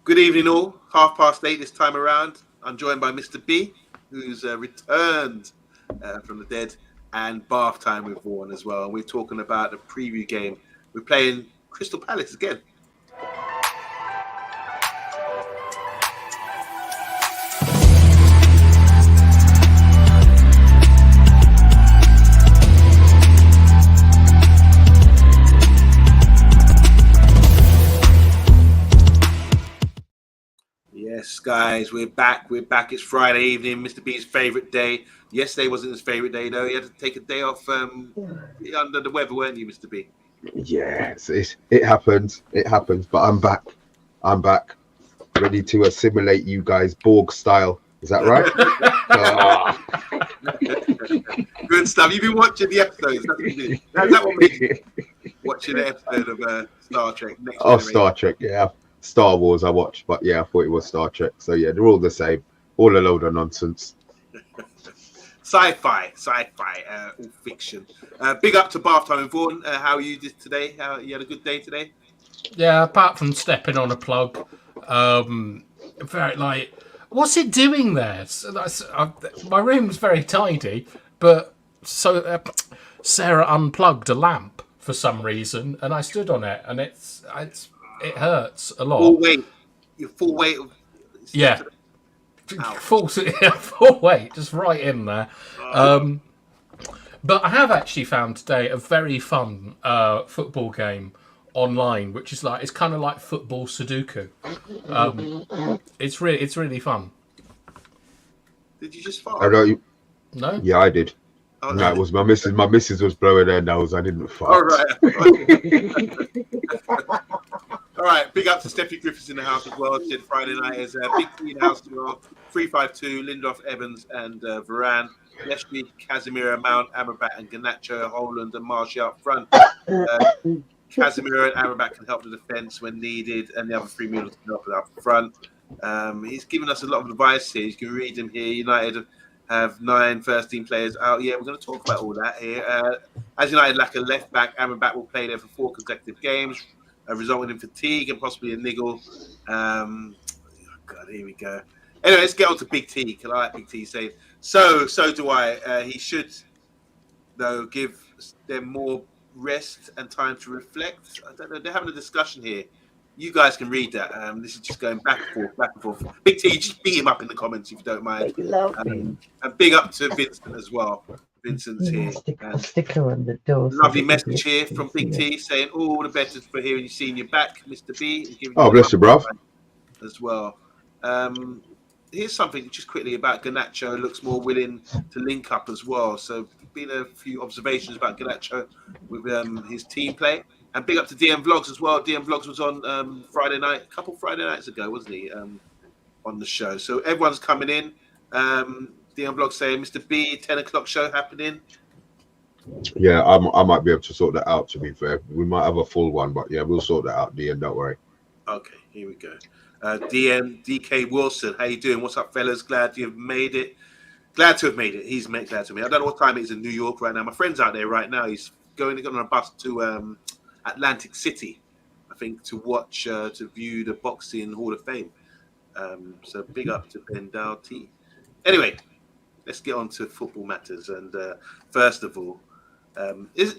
Good evening, all. 8:30 this time around. I'm joined by Mr. B, who's returned from the dead, and bath time with Vaughan as well. And we're talking about the preview game. We're playing Crystal Palace again. Yes, guys, we're back. It's Friday evening, Mr. B's favourite day. Yesterday wasn't his favourite day, though. He had to take a day off under the weather, weren't you, Mr. B? Yes, it happens. It happens, but I'm back. Ready to assimilate you guys, Borg style. Is that right? Good stuff. You've been watching the episodes, haven't you? That's that what we watching the episode of Star Trek. Next Generation. Star Trek, yeah. Star Wars I watched, but yeah, I thought it was Star Trek. So yeah, they're all the same. All a load of nonsense. Sci-fi, all fiction. Big up to Bath Time and Vaughan. How are you today? You had a good day today? Yeah, apart from stepping on a plug. Very like, what's it doing there? My room's very tidy, but Sarah unplugged a lamp for some reason, and I stood on it, and it hurts a lot. Full weight. Your full weight. Yeah. Full weight, just right in there. But I have actually found today a very fun football game online, which is it's kind of like football Sudoku. It's really fun. Did you just fart? I know you. No. Yeah, I did. Oh, no, it was my missus. My missus was blowing her nose. I didn't fart. All right. All right, big up to Steffi Griffiths in the house as well. Said Friday night is Big T in the house as well. 352, Lindelof, Evans, and Varane. Leslie, Casemiro, Mount, Amrabat, and Garnacho, Hojlund, and Martial up front. Casemiro and Amrabat can help the defence when needed, and the other three midfielders can help up front. He's given us a lot of advice here. You can read them here. United have 9 first-team players out. Yeah, we're going to talk about all that here. As United lack a left-back, Amrabat will play there for 4 consecutive games, resulting in fatigue and possibly a niggle. God, here we go. Anyway, let's get on to Big T. I like Big T saying, so do I. He should, though, give them more rest and time to reflect. I don't know. They're having a discussion here. You guys can read that. This is just going back and forth. Big T, just beat him up in the comments if you don't mind. And big up to Vincent as well. Vincent's here. A sticker on the door. Lovely message here from Big T saying all the better for hearing you seeing you back, Mr. B. Bless you, bruv. As well. Here's something just quickly about Garnacho. Looks more willing to link up as well. So, been a few observations about Garnacho with his team play. And big up to DM Vlogs as well. DM Vlogs was on Friday night, a couple Friday nights ago, wasn't he? On the show. So everyone's coming in. DM Vlogs saying, Mr. B, 10 o'clock show happening. Yeah, I might be able to sort that out, to be fair. We might have a full one, but yeah, we'll sort that out, DM, don't worry. Okay, here we go. DK Wilson, how you doing? What's up, fellas? Glad you've made it. Glad to have made it. He's glad to have made it. I don't know what time it is in New York right now. My friend's out there right now. He's going on a bus to Atlantic City, I think, to watch, to view the Boxing Hall of Fame. So big up to Ben Doughty. Anyway, let's get on to football matters. And first of all, is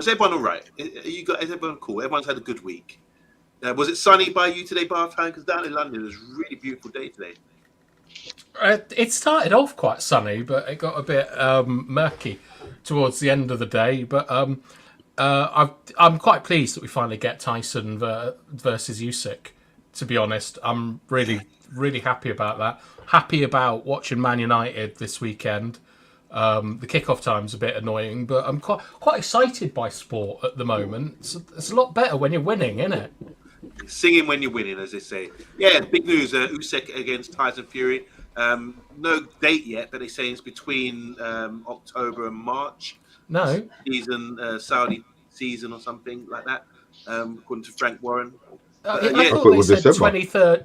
everyone all right? Is everyone cool? Everyone's had a good week. Was it sunny by you today, Bath Time? Because down in London, it was a really beautiful day today. It started off quite sunny, but it got a bit murky towards the end of the day. But I'm quite pleased that we finally get Tyson versus Usyk. To be honest, I'm really, really happy about that. Happy about watching Man United this weekend. The kickoff time's a bit annoying, but I'm quite excited by sport at the moment. It's a lot better when you're winning, isn't it? Singing when you're winning, as they say. Yeah, big news. Usyk against Tyson Fury. No date yet, but they say it's between October and March. No. Saudi season or something like that, according to Frank Warren. I thought they said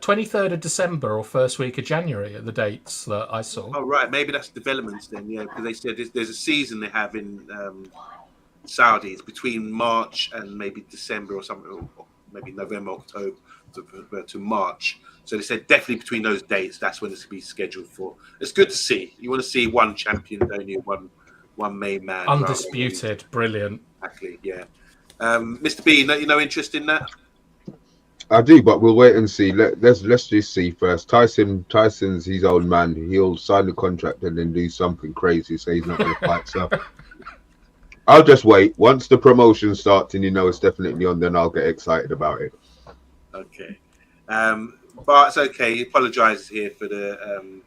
23rd of December or first week of January are the dates that I saw. Oh, right. Maybe that's developments then, yeah, because they said there's a season they have in Saudi. It's between March and maybe December or something, or maybe November, October to March. So they said definitely between those dates, that's when it's to be scheduled for. It's good to see. You want to see one champion, don't you? One main man. Undisputed, brilliant. Exactly, yeah. Mr. B, no interest in that? I do, but we'll wait and see. Let's just see first. Tyson's his own man. He'll sign the contract and then do something crazy, so he's not going to fight. So I'll just wait. Once the promotion starts and it's definitely on, then I'll get excited about it. Okay. But it's okay. He apologises here for the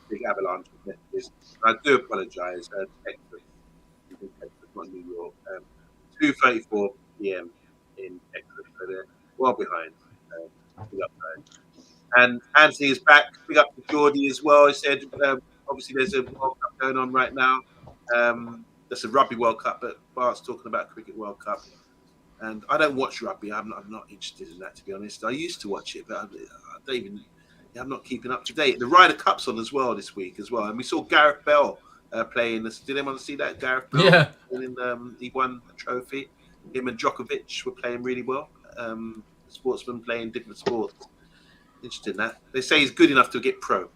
big avalanche of messages. I do apologise. Texas, not New York. 2:34 p.m. in Texas, so they're well behind. Big up, and Anthony is back. Big up to Geordie as well. He said, obviously, there's a World Cup going on right now. There's a Rugby World Cup, but Bart's talking about Cricket World Cup. And I don't watch rugby. I'm not interested in that, to be honest. I used to watch it, but I don't even. I'm not keeping up to date. The Ryder Cup's on as well this week as well, and we saw Gareth Bell playing this. Did anyone see that? Gareth Bell. Yeah. He won a trophy. Him and Djokovic were playing really well. Sportsmen playing different sports. Interesting that. They say he's good enough to get pro.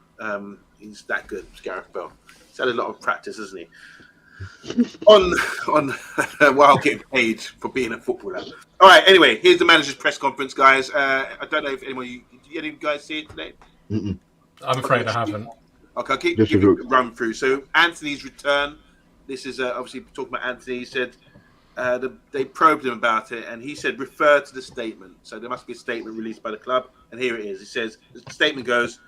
He's that good, Gareth Bell. He's had a lot of practice, hasn't he? on while getting paid for being a footballer. All right. Anyway, here's the manager's press conference, guys. I don't know if any of you guys see it today. Mm-mm. I'm afraid I haven't. Okay, I'll keep giving a run through. So Anthony's return. This is obviously talking about Anthony. He said they probed him about it, and he said refer to the statement. So there must be a statement released by the club, and here it is. It says the statement goes.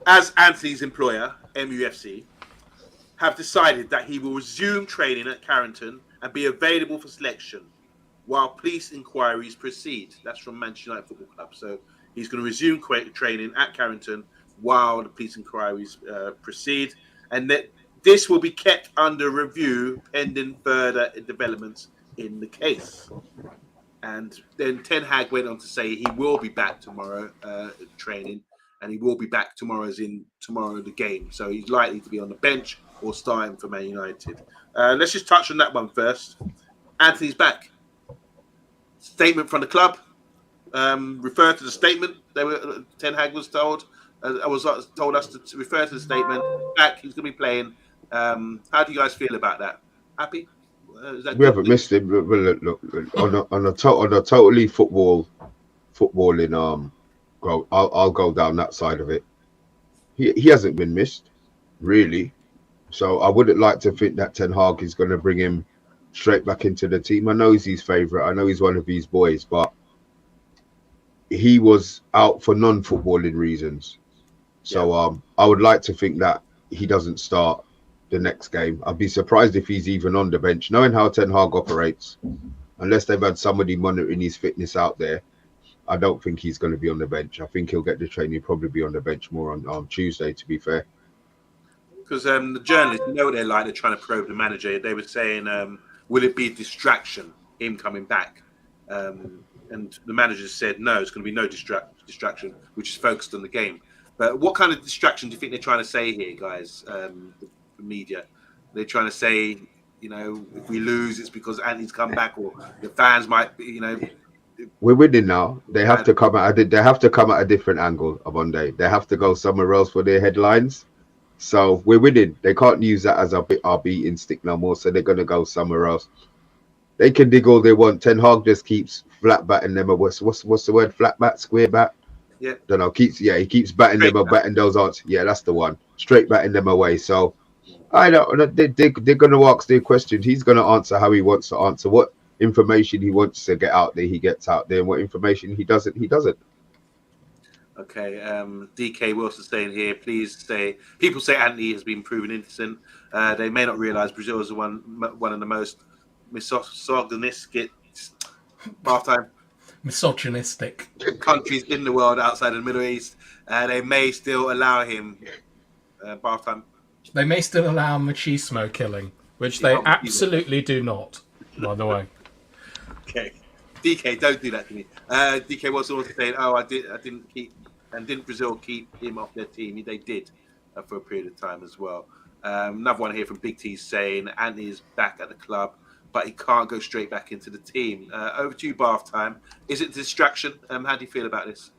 As Anthony's employer, MUFC, have decided that he will resume training at Carrington and be available for selection while police inquiries proceed. That's from Manchester United Football Club. So he's going to resume training at Carrington while the police inquiries proceed. And that this will be kept under review pending further developments in the case. And then Ten Hag went on to say he will be back tomorrow training. And he will be back tomorrow, as in tomorrow the game. So he's likely to be on the bench or starting for Man United. Let's just touch on that one first. Anthony's back. Statement from the club. Refer to the statement. Ten Hag was told. Told us to refer to the statement. Back. He's going to be playing. How do you guys feel about that? Happy? We haven't missed him. Look, on a totally footballing I'll go down that side of it. He hasn't been missed, really. So I wouldn't like to think that Ten Hag is going to bring him straight back into the team. I know he's his favourite. I know he's one of his boys, but he was out for non-footballing reasons. So I would like to think that he doesn't start the next game. I'd be surprised if he's even on the bench. Knowing how Ten Hag operates, unless they've had somebody monitoring his fitness out there, I don't think he's going to be on the bench. I think he'll get the training. He'll probably be on the bench more on Tuesday, to be fair. Because the journalists, you know what they're like. They're trying to probe the manager. They were saying, will it be a distraction, him coming back? And the manager said, no, it's going to be no distraction, which is focused on the game. But what kind of distraction do you think they're trying to say here, guys, the media? They're trying to say, if we lose, it's because Anthony's come back, or the fans might be, We're winning now. They have to come at a different angle of OMONDI. They have to go somewhere else for their headlines. So we're winning. They can't use that as our beating stick no more. So they're going to go somewhere else. They can dig all they want. Ten Hag just keeps flat batting them. What's the word? Flat bat, square bat. Yeah. Don't know. He keeps batting them, batting those odds. Yeah, that's the one. Straight batting them away. So I don't. They're going to ask their questions. He's going to answer how he wants to answer. What information he wants to get out there, he gets out there, and what information he doesn't. Okay. DK Wilson saying here, people say Anthony has been proven innocent. They may not realise Brazil is one of the most misogynistic countries in the world outside of the Middle East. They may still allow him bath time. They may still allow machismo killing, which they absolutely do not, by the way. Okay, DK, don't do that to me. DK was also saying, didn't Brazil keep him off their team? They did for a period of time as well. Another one here from Big T saying Anthony is back at the club. but he can't go straight back into the team. Over to you, Bath time. Is it a distraction? How do you feel about this?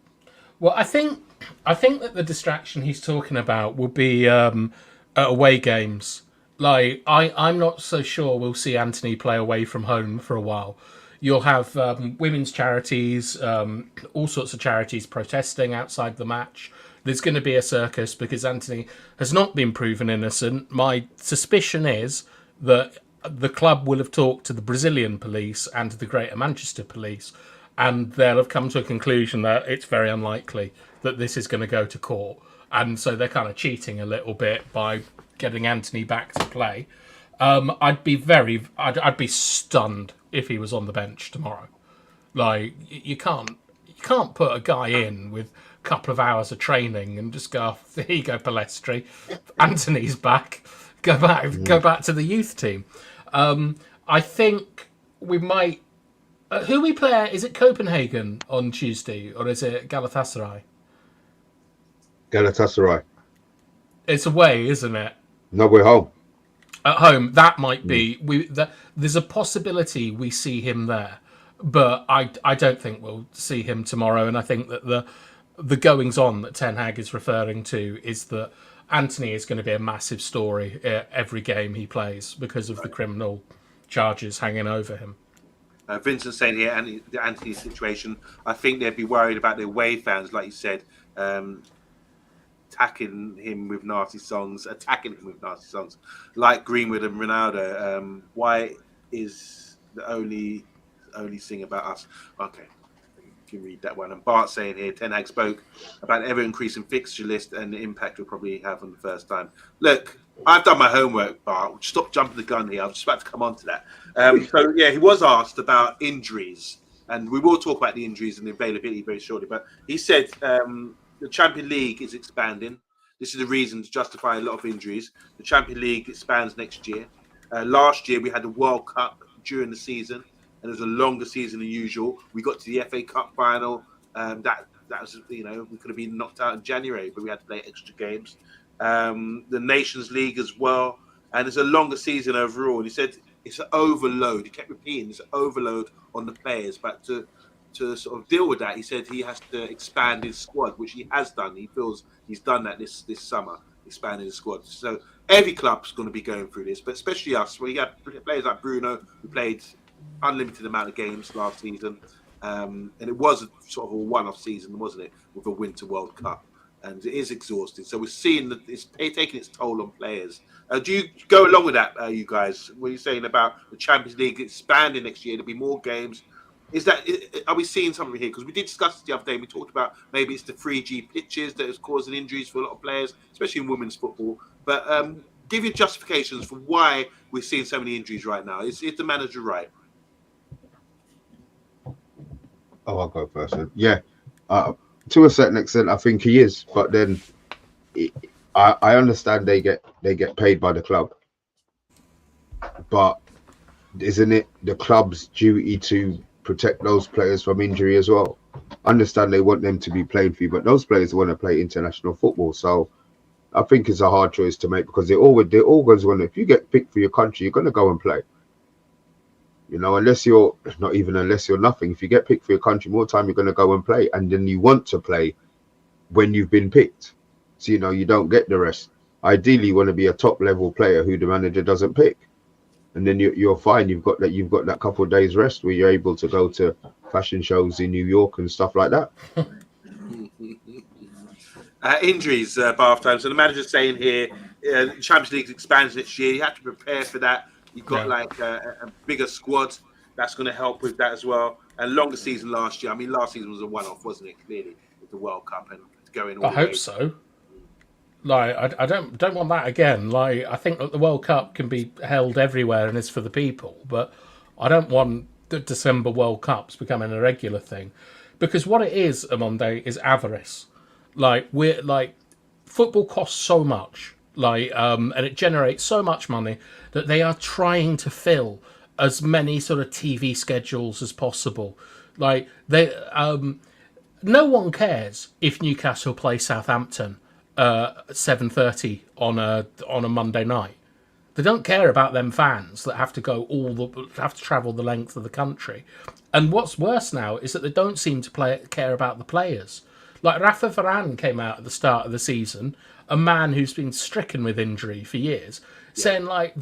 Well, I think that the distraction he's talking about will be at away games. Like I'm not so sure we'll see Anthony play away from home for a while. You'll have women's charities, all sorts of charities protesting outside the match. There's going to be a circus because Anthony has not been proven innocent. My suspicion is that the club will have talked to the Brazilian police and to the Greater Manchester Police, and they'll have come to a conclusion that it's very unlikely that this is going to go to court. And so they're kind of cheating a little bit by getting Anthony back to play. I'd be stunned if he was on the bench tomorrow. Like you can't put a guy in with a couple of hours of training and just go, here you go, Palestri. Anthony's back. Go back to the youth team. I think we might. Who we play? Is it Copenhagen on Tuesday or is it Galatasaray? Galatasaray. It's away, isn't it? No, we're home. At home, that might be. There's a possibility we see him there, but I don't think we'll see him tomorrow. And I think that the goings on that Ten Hag is referring to is that Anthony is going to be a massive story every game he plays because of the criminal charges hanging over him. Vincent saying here, the Anthony situation, I think they'd be worried about the away fans, like you said, attacking him with nasty songs, like Greenwood and Ronaldo. Why is the only thing about us? Okay, you can read that one. And Bart saying here, Ten Hag spoke about ever-increasing fixture list and the impact we'll probably have on the first time. Look, I've done my homework, Bart. Stop jumping the gun here. I was just about to come on to that. So, yeah, he was asked about injuries, and we will talk about the injuries and the availability very shortly, but he said the Champions League is expanding. This is the reason to justify a lot of injuries. The Champions League expands next year. Last year, we had the World Cup during the season, and it was a longer season than usual. We got to the FA Cup final. That was, we could have been knocked out in January, but we had to play extra games. The Nations League as well, and it's a longer season overall. And he said it's an overload. He kept repeating it's an overload on the players, but to sort of deal with that, he said he has to expand his squad, which he has done. He feels he's done that this summer, expanding his squad. So every club's going to be going through this, but especially us. We got players like Bruno who played unlimited amount of games last season, and it was sort of a one-off season, wasn't it, with a Winter World Cup. And it is exhausting. So we're seeing that it's taking its toll on players. Do you go along with that, you guys? What are you saying about the Champions League expanding next year? There'll be more games. Are we seeing something here? Because we did discuss this the other day. We talked about maybe it's the 3G pitches that is causing injuries for a lot of players, especially in women's football. But give your justifications for why we're seeing so many injuries right now. Is the manager right? Oh, I'll go first then. Yeah. To a certain extent, I think he is, but then I understand they get paid by the club, but isn't it the club's duty to protect those players from injury as well? I understand they want them to be playing for you, but those players want to play international football, so I think it's a hard choice to make because they always want. If you get picked for your country, you're going to go and play. Unless you're nothing. If you get picked for your country, more time you're going to go and play, and then you want to play when you've been picked. So you don't get the rest. Ideally, you want to be a top level player who the manager doesn't pick, and then you're fine. You've got that couple of days rest where you're able to go to fashion shows in New York and stuff like that. Injuries, Bath time. So the manager's saying here, Champions League expands next year. You have to prepare for that. You've got a bigger squad that's going to help with that as well. And longer season last year. I mean, last season was a one-off, wasn't it? Clearly, with the World Cup and going all I hope so. Like, I don't want that again. Like, I think that the World Cup can be held everywhere and is for the people, but I don't want the December World Cups becoming a regular thing, because what it is, OMONDI, is avarice. Like, football costs so much. And it generates so much money that they are trying to fill as many sort of TV schedules as possible. Like no one cares if Newcastle play Southampton 7:30 on a Monday night. They don't care about them fans that have to travel the length of the country. And what's worse now is that they don't seem to care about the players. Like Rafa Varane came out at the start of the season, a man who's been stricken with injury for years, saying like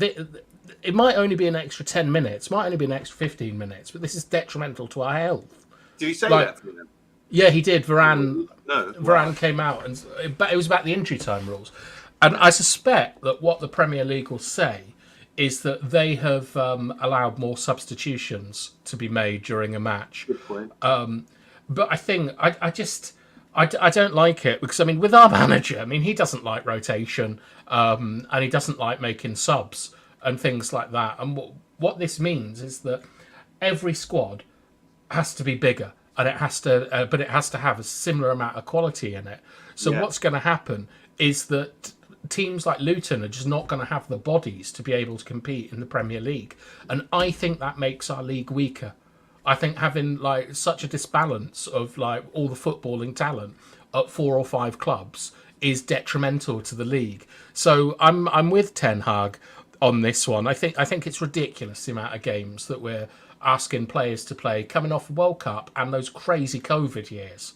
it might only be an extra 10 minutes, might only be an extra 15 minutes, but this is detrimental to our health. Did he say that? Yeah, he did. No. Varane came out, and it was about the injury time rules. And I suspect that what the Premier League will say is that they have allowed more substitutions to be made during a match. Good point. But I think I don't like it because, I mean, with our manager, I mean, he doesn't like rotation and he doesn't like making subs and things like that. And what this means is that every squad has to be bigger, and it has to have a similar amount of quality in it. So what's going to happen is that teams like Luton are just not going to have the bodies to be able to compete in the Premier League, and I think that makes our league weaker. I think having like such a disbalance of like all the footballing talent at 4 or 5 clubs is detrimental to the league. So I'm with Ten Hag on this one. I think it's ridiculous the amount of games that we're asking players to play coming off the World Cup and those crazy COVID years.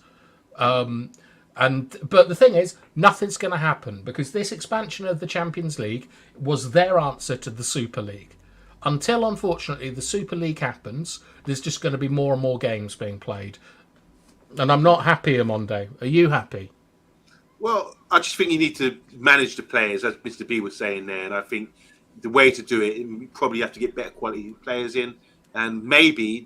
But the thing is, nothing's going to happen because this expansion of the Champions League was their answer to the Super League. Until, unfortunately, the Super League happens, there's just going to be more and more games being played. And I'm not happy, Omondi. Are you happy? Well, I just think you need to manage the players, as Mr. B was saying there. And I think the way to do it, you probably have to get better quality players in. And maybe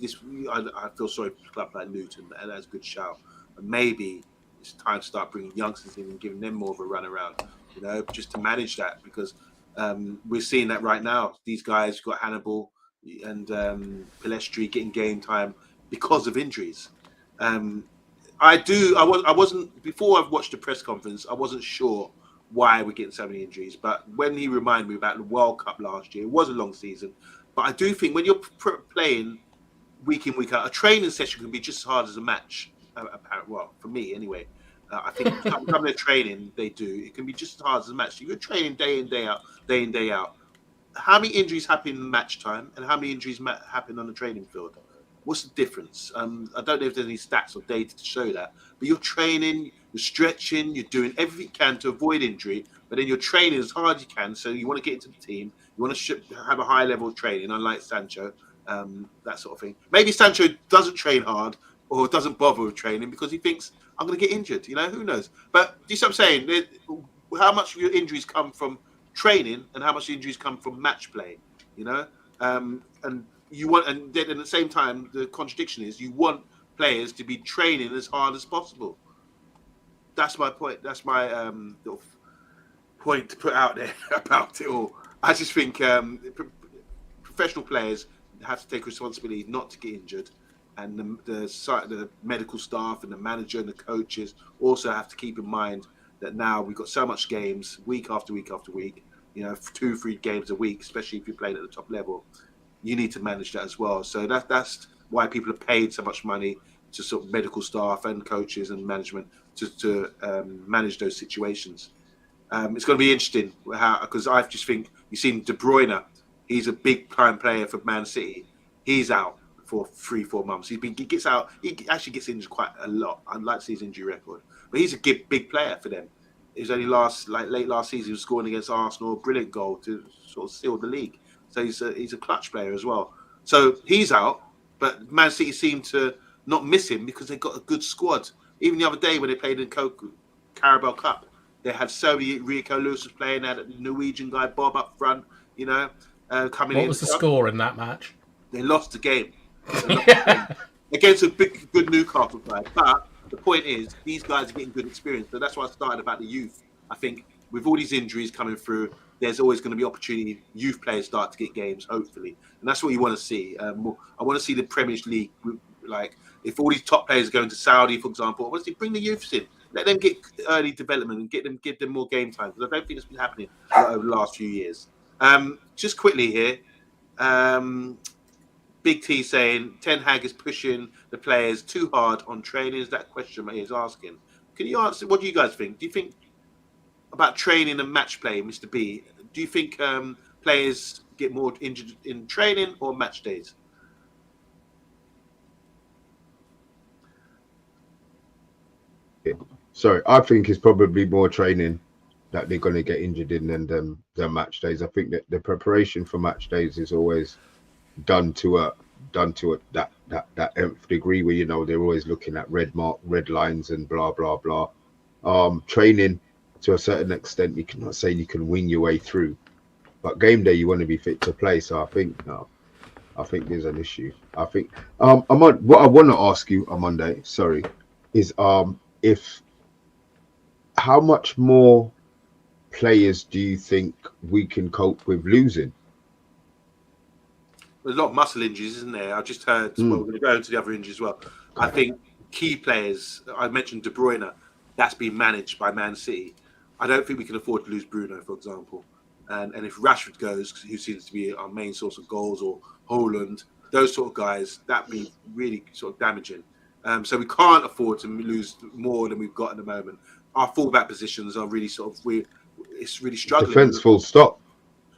I feel sorry for a club like Luton, and that's a good shout. But maybe it's time to start bringing youngsters in and giving them more of a run around, just to manage that, because we're seeing that right now. These guys got Hannibal and Pellistri getting game time because of injuries. I wasn't before I've watched the press conference. I wasn't sure why we're getting so many injuries, but when he reminded me about the World Cup last year, it was a long season. But I do think when you're playing week in, week out, a training session can be just as hard as a match. Well, for me anyway. I think some of their training they do, it can be just as hard as a match. You're training day in, day out. How many injuries happen in match time and how many injuries happen on the training field? What's the difference? I don't know if there's any stats or data to show that. But you're training, you're stretching, you're doing everything you can to avoid injury, but then you're training as hard as you can. So you want to get into the team. You want to have a high level of training, unlike Sancho, that sort of thing. Maybe Sancho doesn't train hard or doesn't bother with training because he thinks, I'm going to get injured. Who knows? But do you see what I'm saying? How much of your injuries come from training and how much injuries come from match play? And you want, and then at the same time, the contradiction is you want players to be training as hard as possible. That's my point. That's my little point to put out there about it all. I just think professional players have to take responsibility not to get injured, and the medical staff and the manager and the coaches also have to keep in mind that now we've got so much games week after week after week. 2-3 games a week, especially if you're playing at the top level. You need to manage that as well. So that's why people are paid so much money to sort of medical staff and coaches and management to manage those situations. It's going to be interesting because I just think you've seen De Bruyne. He's a big time player for Man City. He's out for 3-4 months. He gets out. He actually gets injured quite a lot. I'd like to see his injury record, but he's a big player for them. It was only late last season he was scoring against Arsenal, a brilliant goal to sort of seal the league. So he's a clutch player as well. So he's out, but Man City seem to not miss him because they've got a good squad. Even the other day when they played in Carabao Cup, they had so many. Rico Lewis was playing, they had a Norwegian guy, Bob, up front, coming in. What was the score in that match? They lost the game. Against a good Newcastle side. But the point is, these guys are getting good experience. So that's why I started about the youth. I think with all these injuries coming through, there's always going to be opportunity. Youth players start to get games, hopefully. And that's what you want to see. I want to see the Premier League, like if all these top players are going to Saudi, for example, I want to see bring the youths in. Let them get early development and give them more game time. Because I don't think it's been happening over the last few years. Just quickly here, Big T saying Ten Hag is pushing the players too hard on training. Is that question he is asking? Can you answer? What do you guys think? Do you think about training and match play, Mr. B? Do you think players get more injured in training or match days? Sorry, I think it's probably more training that they're going to get injured in than match days. I think that the preparation for match days is always done to that nth degree, where they're always looking at red lines and blah blah blah. Training to a certain extent, you cannot say you can wing your way through, but game day you want to be fit to play. So I think there's an issue. I think what I want to ask you on Monday, sorry, is if how much more players do you think we can cope with losing? There's a lot of muscle injuries, isn't there? I just heard. Well, we're going to go into the other injuries as well. I think key players. I mentioned De Bruyne. That's been managed by Man City. I don't think we can afford to lose Bruno, for example. And if Rashford goes, who seems to be our main source of goals, or Hojlund, those sort of guys, that'd be really sort of damaging. So we can't afford to lose more than we've got at the moment. Our fullback positions are really it's really struggling. Defense, full stop.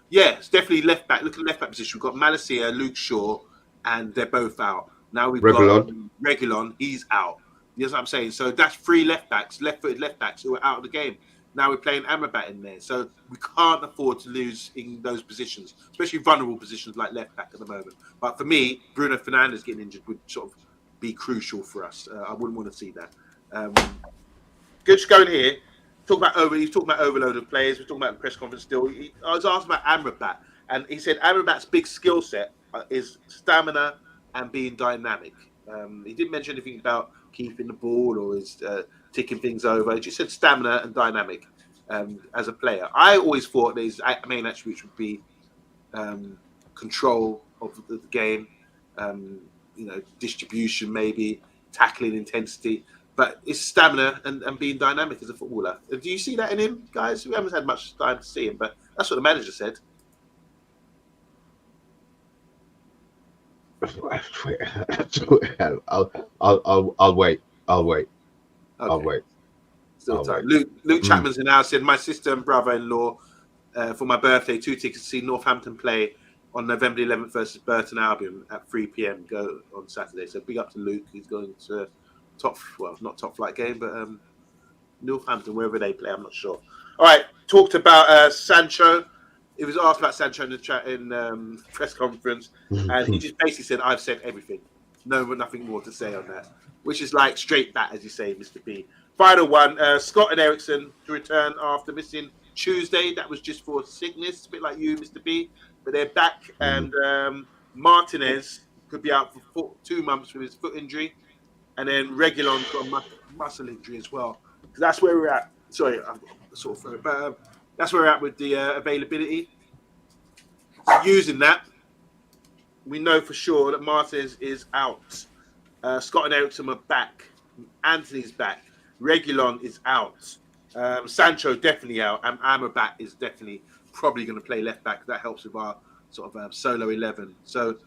Yeah, it's definitely left back. Look at the left back position. We've got Malacia, Luke Shaw, and they're both out. Now we've got Reguilon, he's out. You know what I'm saying? So that's 3 left-footed left backs who are out of the game. Now we're playing Amrabat in there. So we can't afford to lose in those positions, especially vulnerable positions like left back at the moment. But for me, Bruno Fernandes getting injured would sort of be crucial for us. I wouldn't want to see that. Good to go in here. He's talking about overload of players. We're talking about the press conference still. I was asked about Amrabat, and he said Amrabat's big skill set is stamina and being dynamic. He didn't mention anything about keeping the ball or his ticking things over. He just said stamina and dynamic as a player. I always thought his main attributes would be control of the game, distribution, maybe tackling intensity. But it's stamina and being dynamic as a footballer. Do you see that in him, guys? We haven't had much time to see him, but that's what the manager said. I'll wait. Okay. I'll wait. Still time. Luke Chapman's announced, said, my sister and brother-in-law for my birthday, 2 tickets to see Northampton play on November 11th versus Burton Albion at 3 p.m. Go on Saturday. So big up to Luke. He's going to not top flight game, but Northampton, wherever they play, I'm not sure. All right, talked about Sancho. He was asked about Sancho in the chat in press conference, and he just basically said, "I've said everything. Nothing more to say on that." Which is like straight back, as you say, Mr. B. Final one: Scott and Ericsson to return after missing Tuesday. That was just for sickness, a bit like you, Mr. B. But they're back, and Martinez could be out for 2 months with his foot injury. And then Reguilon got a muscle injury as well. So that's where we're at. Sorry, I've got sort of throat, but that's where we're at with the availability. So using that, we know for sure that Martinez is out. Scott and Ericsson are back. Anthony's back. Reguilon is out. Sancho definitely out. And Amrabat is definitely probably going to play left back. That helps with our sort of solo 11. So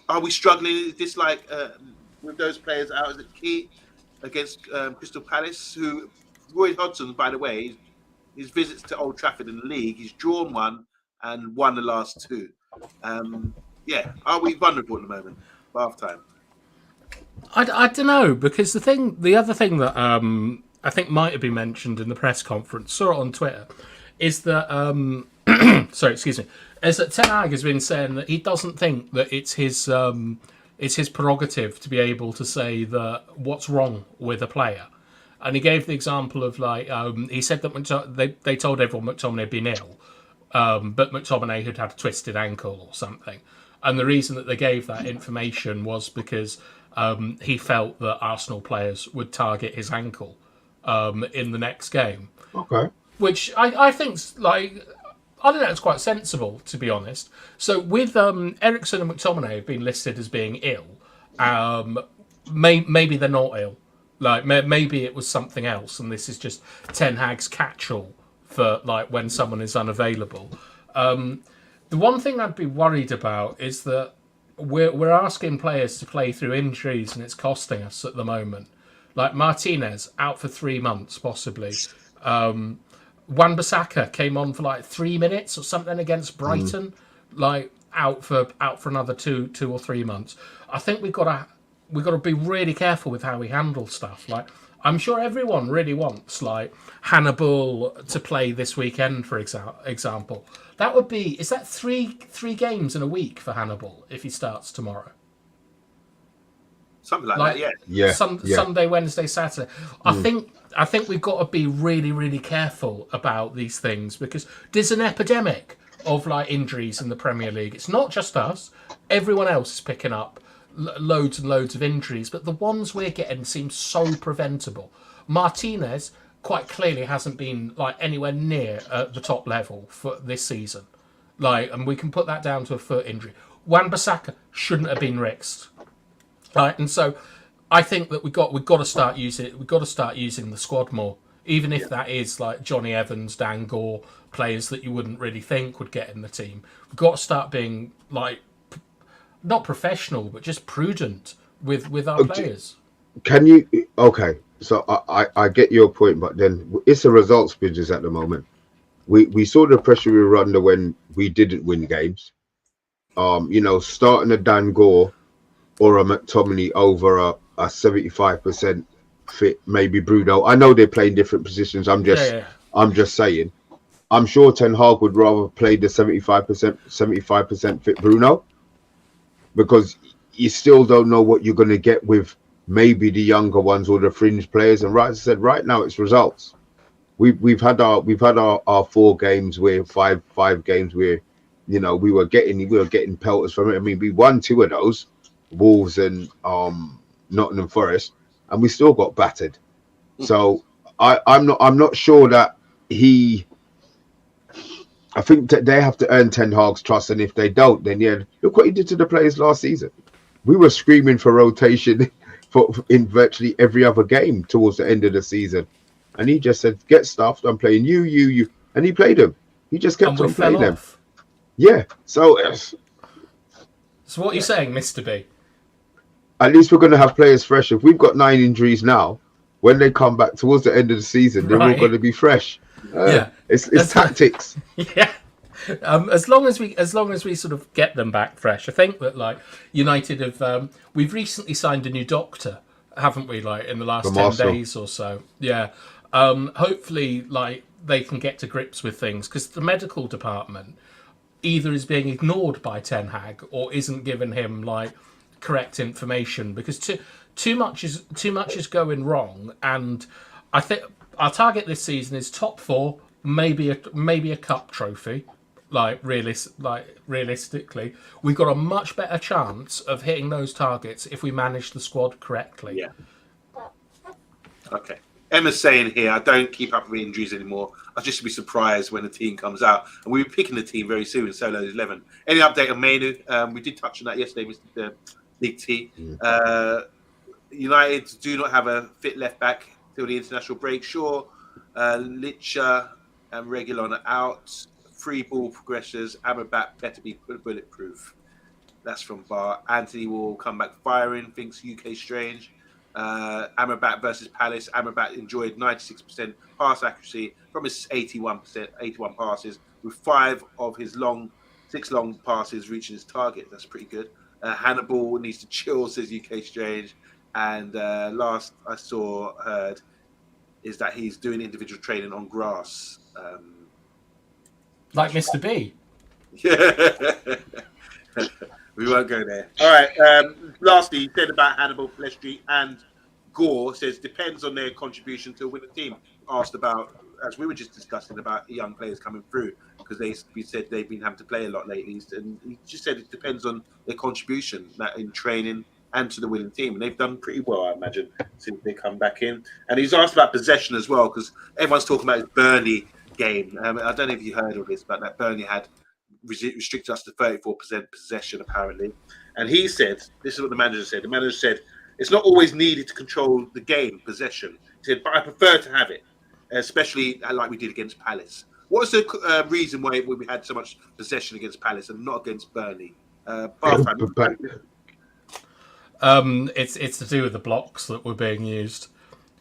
are we struggling? Is this like... with those players out as a key against Crystal Palace, who Roy Hodgson, by the way, his visits to Old Trafford in the league, he's drawn 1 and won the last 2. Are we vulnerable at the moment? Half time. I don't know, because the other thing that I think might have been mentioned in the press conference, saw it on Twitter, is that is that Ten Hag has been saying that he doesn't think that it's his prerogative to be able to say that what's wrong with a player. And he gave the example of he said that they told everyone McTominay had been ill, but McTominay had a twisted ankle or something. And the reason that they gave that information was because he felt that Arsenal players would target his ankle in the next game. Okay. Which I think's I don't know, it's quite sensible, to be honest. So with Ericsson and McTominay have been listed as being ill. Maybe they're not ill. Maybe it was something else, and this is just Ten Hag's catch-all for when someone is unavailable. The one thing I'd be worried about is that we're asking players to play through injuries, and it's costing us at the moment. Like Martinez out for 3 months, possibly. Wan-Bissaka came on for like 3 minutes or something against Brighton, like out for another two or 3 months. I think we've got to be really careful with how we handle stuff. Like, I'm sure everyone really wants like Hannibal to play this weekend, for example. That would be, is that three games in a week for Hannibal if he starts tomorrow? Something like that, Yeah. Sunday, Wednesday, Saturday. I think we've got to be really, really careful about these things because there's an epidemic of like injuries in the Premier League. It's not just us; everyone else is picking up loads and loads of injuries. But the ones we're getting seem so preventable. Martinez quite clearly hasn't been like anywhere near the top level for this season. Like, and we can put that down to a foot injury. Wan-Bissaka shouldn't have been risked. Right, and so I think that we've got to start using the squad more, even if that is like Johnny Evans, Dan Gore, players that you wouldn't really think would get in the team. We've got to start being like not professional, but just prudent with our players. Can you? Okay, so I get your point, but then it's a results business at the moment. We saw the pressure we were under when we didn't win games. Starting a Dan Gore or a McTominay over a 75% fit, maybe Bruno. I know they're playing different positions. I'm just saying. I'm sure Ten Hag would rather play the 75% fit Bruno, because you still don't know what you're going to get with maybe the younger ones or the fringe players. And right, as I said, right now it's results. We've had our 4 games where five games where we were getting pelters from it. I mean, we won 2 of those, Wolves and Nottingham Forest, and we still got battered. So I'm not sure that I think that they have to earn Ten Hag's trust, and if they don't, then look what he did to the players last season. We were screaming for rotation in virtually every other game towards the end of the season, and he just said, "Get stuffed. I'm playing you," and he played them. He just kept on playing them. Yeah. So what are you saying, Mr. B? At least we're going to have players fresh. If we've got 9 injuries now, when they come back towards the end of the season, they're all going to be fresh. It's tactics. Yeah. As long as we sort of get them back fresh, I think that like United have we've recently signed a new doctor, haven't we? Like in the last 10 days or so. Yeah. Hopefully, like they can get to grips with things, because the medical department either is being ignored by Ten Hag or isn't giving him like correct information, because too much is going wrong. And I think our target this season is top 4, maybe a cup trophy. Like realistically, we've got a much better chance of hitting those targets if we manage the squad correctly. Yeah. Okay. Emma's saying here, I don't keep up with injuries anymore. I'll just be surprised when the team comes out. And we'll be picking the team very soon, Solo's 11. Any update on Mainu? We did touch on that yesterday, Mr. Big T. United do not have a fit left back till the international break. Sure, Licha and Reguilon are out. 3 ball progressors. Amrabat better be bulletproof. That's from Bar. Anthony will come back firing. Thinks UK strange. Amrabat versus Palace. Amrabat enjoyed 96% pass accuracy from his 81 passes, with 5 of his 6 long passes reaching his target. That's pretty good. Hannibal needs to chill, says UK strange. And last I heard is that he's doing individual training on grass. Like Mr. B. Yeah. We won't go there. All right. Lastly, he said about Hannibal, Flestry and Gore, says depends on their contribution to win the team. Asked about, as we were just discussing, about young players coming through, because we said they've been having to play a lot lately. And he just said it depends on their contribution in training and to the winning team. And they've done pretty well, I imagine, since they come back in. And he's asked about possession as well, because everyone's talking about his Burnley game. I don't know if you heard of this, but that Burnley had restricted us to 34% possession, apparently. And he said, this is what the manager said. The manager said, it's not always needed to control the game, possession. He said, but I prefer to have it, especially like we did against Palace. What was the reason why we had so much possession against Palace and not against Burnley? It's to do with the blocks that were being used.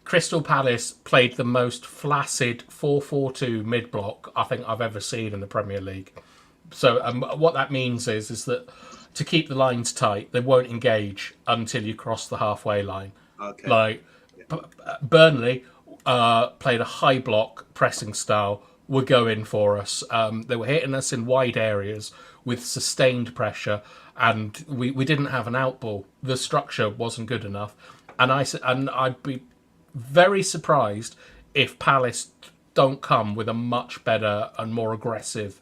Crystal Palace played the most flaccid 4-4-2 mid-block I think I've ever seen in the Premier League. So what that means is that to keep the lines tight, they won't engage until you cross the halfway line. Okay. Like Burnley played a high block pressing style, were going for us. They were hitting us in wide areas with sustained pressure, and we didn't have an out ball. The structure wasn't good enough, and I'd be very surprised if Palace don't come with a much better and more aggressive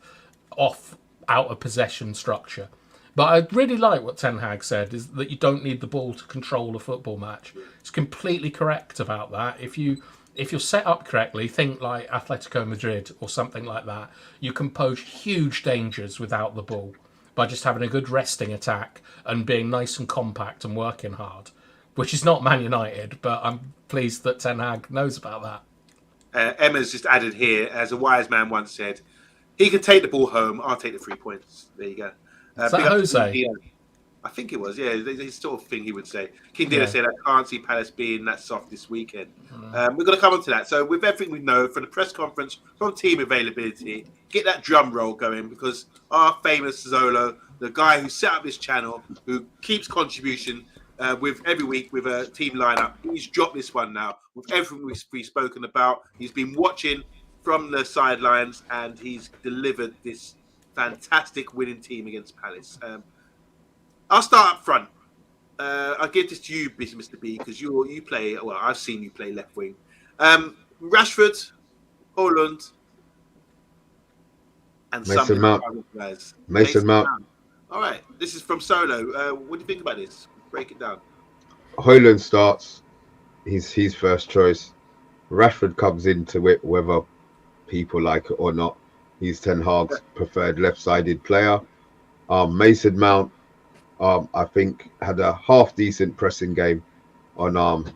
out of possession structure. But I really like what Ten Hag said, is that you don't need the ball to control a football match. It's completely correct about that. If you're set up correctly, think like Atletico Madrid or something like that, you can pose huge dangers without the ball by just having a good resting attack and being nice and compact and working hard, which is not Man United, but I'm pleased that Ten Hag knows about that. Emma's just added here, as a wise man once said, he can take the ball home, I'll take the 3 points. There you go. Is that Jose? I think it was, yeah. It's sort of thing he would say. King Dina said, I can't see Palace being that soft this weekend. We're going to come on to that. So with everything we know from the press conference, from team availability, get that drum roll going, because our famous Zolo, the guy who set up this channel, who keeps contribution with every week with a team lineup, he's dropped this one now. With everything we've spoken about, he's been watching from the sidelines, and he's delivered this fantastic winning team against Palace. I'll start up front. I'll give this to you, Mr. B, because you play. Well, I've seen you play left wing. Rashford, Hojlund, and Mason Mount. Guys. Mason Mount. All right, this is from Solo. What do you think about this? Break it down. Hojlund starts. He's first choice. Rashford comes into it whether people like it or not. He's Ten Hag's preferred left-sided player. Mason Mount, I think, had a half decent pressing game on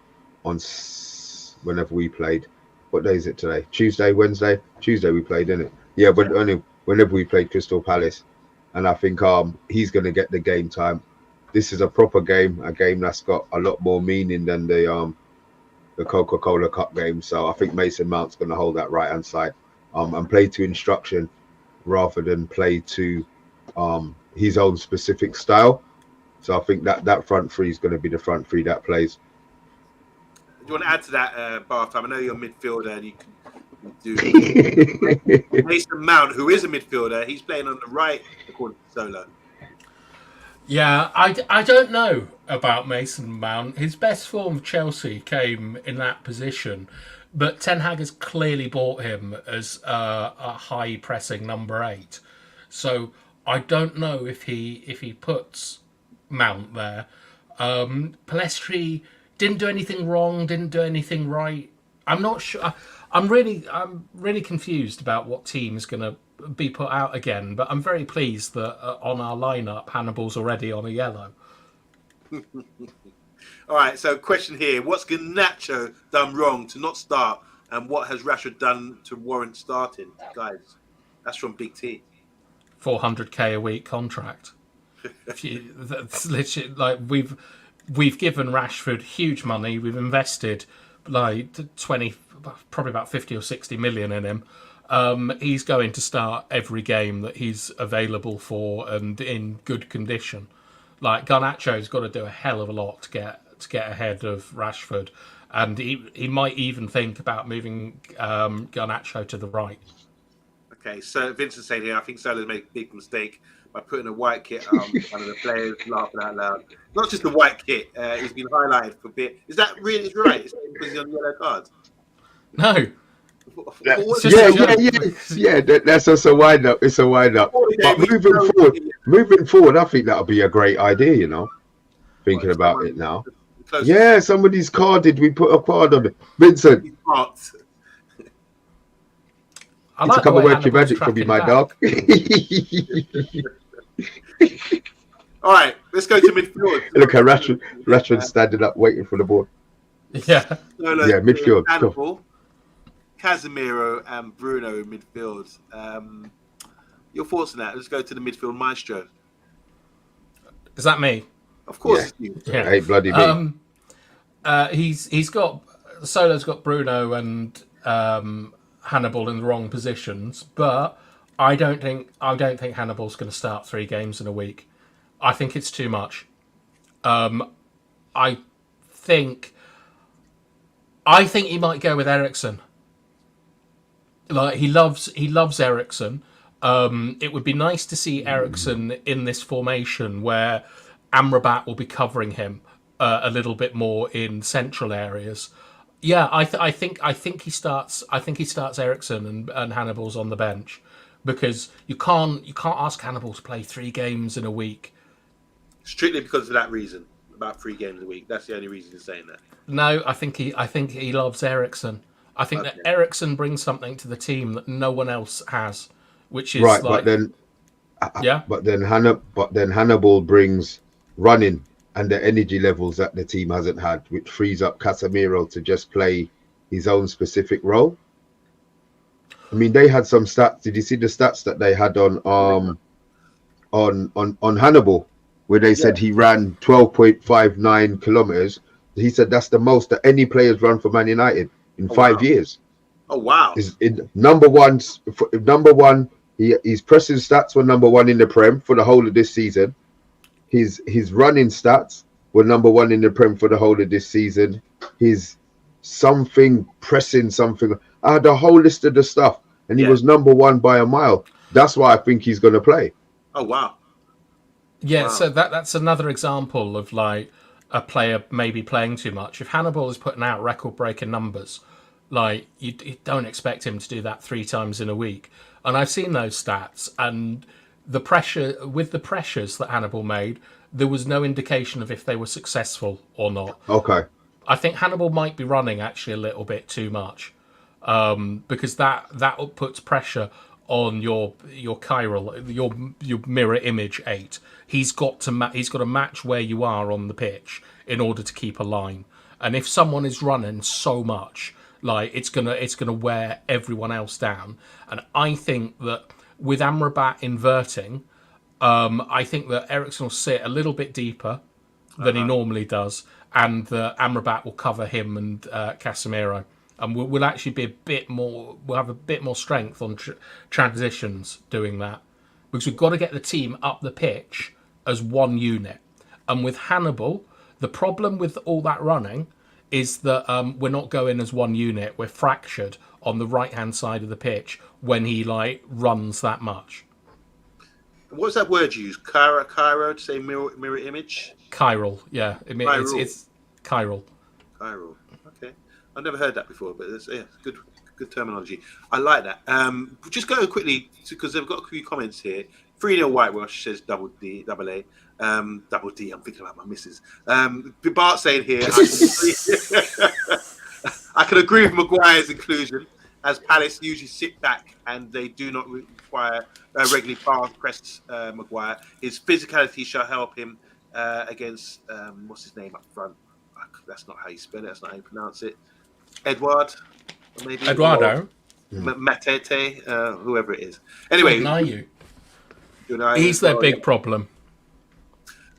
whenever we played. What day is it today? Tuesday, Wednesday? Tuesday we played, didn't it? Yeah, but only whenever we played Crystal Palace. And I think he's going to get the game time. This is a proper game, a game that's got a lot more meaning than the Coca-Cola Cup game. So I think Mason Mount's going to hold that right-hand side and play to instruction rather than play to his own specific style. So I think that front three is going to be the front three that plays. Do you want to add to that, Barth? I know you're a midfielder and you can do Mason Mount, who is a midfielder. He's playing on the right, according to Solo. Yeah, I don't know about Mason Mount. His best form of Chelsea came in that position, but Ten Hag has clearly bought him as a high pressing number 8. So I don't know if he puts Mount there. Palestri didn't do anything wrong, didn't do anything right. I'm not sure. I'm really confused about what team is going to be put out again, but I'm very pleased that on our lineup, Hannibal's already on a yellow. All right, so question here. What's Garnacho done wrong to not start, and what has Rashford done to warrant starting? Guys, that's from Big T. 400k a week contract. That's literally like we've given Rashford huge money. We've invested like 20, probably about 50 or 60 million in him. He's going to start every game that he's available for and in good condition. Like Garnacho's got to do a hell of a lot to get ahead of Rashford, and he might even think about moving Garnacho to the right. Okay, so Vincent's saying here, I think Solo's made a big mistake by putting a white kit on one of the players, laughing out loud. Not just the white kit, he's been highlighted for a bit. Is that really right? Is that because he's on yellow cards? No. That's just a wind up. It's a wind up. But moving forward, I think that'll be a great idea. You know, thinking about it now. Yeah, somebody's carded. We put a card on it. Vincent, I like to come and work your magic for me, my dog. All right, let's go to midfield. Look at Rashford standing up, waiting for the ball. Yeah, midfield. Hannibal, Casemiro and Bruno in midfield. Your thoughts on that? Let's go to the midfield maestro. Is that me? Of course, it's you. Yeah. Hey, bloody me. He's got Solo's got Bruno and Hannibal in the wrong positions, but I don't think Hannibal's going to start 3 games in a week. I think it's too much. I think he might go with Eriksen. Like he loves Eriksen. It would be nice to see Eriksen in this formation where Amrabat will be covering him a little bit more in central areas. Yeah, I think he starts. I think he starts Eriksen and Hannibal's on the bench because you can't ask Hannibal to play 3 games in a week. Strictly because of that reason, about 3 games a week. That's the only reason he's saying that. No, I think he loves Eriksen. I think that Eriksen brings something to the team that no one else has, which is right. like, But then Hannibal brings running and the energy levels that the team hasn't had, which frees up Casemiro to just play his own specific role. I mean, they had some stats. Did you see the stats that they had on Hannibal, where they said he ran 12.59 kilometers? He said that's the most that any player's run for Man United in 5 years. Oh wow! Is in number one. His pressing stats were number 1 in the Prem for the whole of this season. His running stats were number 1 in the Prem for the whole of this season. His pressing something. I had a whole list of the stuff, and he was number 1 by a mile. That's why I think he's going to play. Oh wow! Yeah, wow. So that's another example of like a player maybe playing too much. If Hannibal is putting out record-breaking numbers, like you don't expect him to do that 3 times in a week. And I've seen those stats, and the pressures that Hannibal made, there was no indication of if they were successful or not. Okay. I think Hannibal might be running actually a little bit too much, because that puts pressure on your chiral, your mirror image 8. He's got to match where you are on the pitch in order to keep a line. And if someone is running so much, like it's gonna wear everyone else down. And I think that with Amrabat inverting, I think that Eriksen will sit a little bit deeper than he normally does, and Amrabat will cover him and Casemiro, and we'll actually be a bit more. We'll have a bit more strength on transitions doing that, because we've got to get the team up the pitch as one unit. And with Hannibal, the problem with all that running is that we're not going as one unit. We're fractured on the right-hand side of the pitch when he like runs that much. What's that word you use? Cairo to say mirror image? Chiral, yeah. I mean, it's chiral. Chiral. Okay. I've never heard that before, but it's good terminology. I like that. Just go quickly, because they've got a few comments here. 3-0 whitewash, says double A. Double D, I'm thinking about my missus. Bart saying here, I can agree with Maguire's inclusion, as Palace usually sit back and they do not require regularly press Maguire. His physicality shall help him against, what's his name up front? That's not how you spell it, that's not how you pronounce it. Edward, maybe? Eduardo. Matete, whoever it is. Anyway. He's their big problem.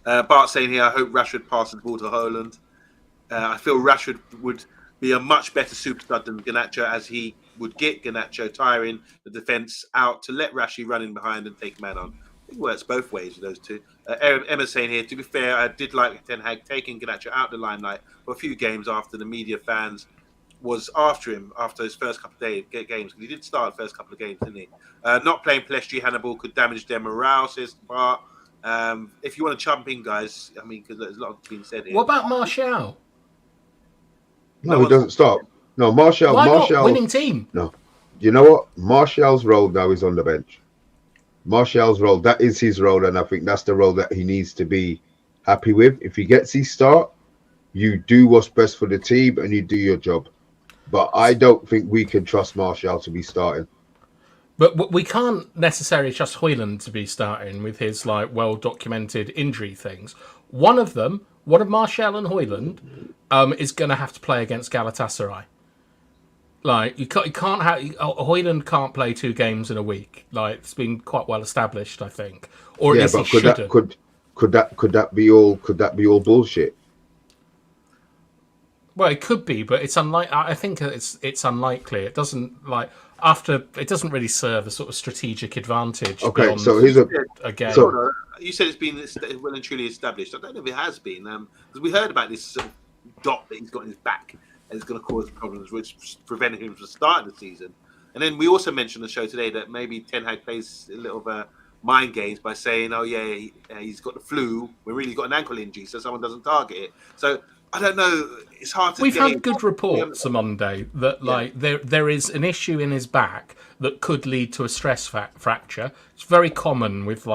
Bart saying here, I hope Rashford passes the ball to Hojlund. I feel Rashford would be a much better superstar than Garnacho, as he would get Garnacho tiring the defence out to let Rashi run in behind and take a man on. It works both ways with those two. Emma's saying here, to be fair, I did like Ten Hag taking Garnacho out the limelight for a few games after the media fans was after him after his first couple of games, because he did start the first couple of games, didn't he? Not playing Pelestri Hannibal could damage their morale, says Bart. If you want to jump in, guys, I mean, because there's a lot being said here. What about Martial? No, he doesn't start. No, Martial. Why not? Winning team. No. You know what? Martial's role now is on the bench. Martial's role, that is his role, and I think that's the role that he needs to be happy with. If he gets his start, you do what's best for the team and you do your job. But I don't think we can trust Martial to be starting. But we can't necessarily trust Hojlund to be starting with his like well-documented injury things. One of Martial and Hojlund is going to have to play against Galatasaray. Like you can't have Hojlund can't play 2 games in a week. Like it's been quite well established, I think. Or at least he shouldn't. Could that be all bullshit? Well, it could be, but it's unlikely. I think it's unlikely. It doesn't it doesn't really serve a sort of strategic advantage Okay, beyond so here's a game. so You said it's been well and truly established. I don't know if it has been, because we heard about this sort of dot that he's got in his back and it's going to cause problems, which prevented him from starting the season. And then we also mentioned on the show today that maybe Ten Hag plays a little mind games by saying, "Oh yeah, he's got the flu. We're really got an ankle injury, so someone doesn't target it." So I don't know. It's hard to. We've had good reports on Monday that there is an issue in his back that could lead to a stress fracture. It's very common with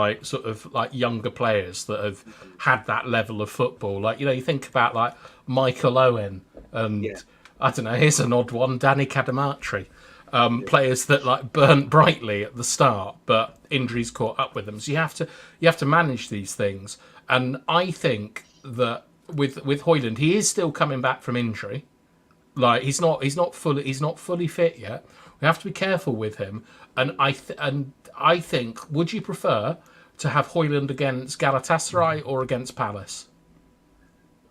younger players that have had that level of football. Like, you think about like Michael Owen and I don't know. Here's an odd one, Danny Cadamartri. Players that like burnt brightly at the start, but injuries caught up with them. So you have to manage these things. And I think that with Hojlund, he is still coming back from injury. Like he's not fully fit yet. We have to be careful with him. And I think, would you prefer to have Hojlund against Galatasaray or against Palace?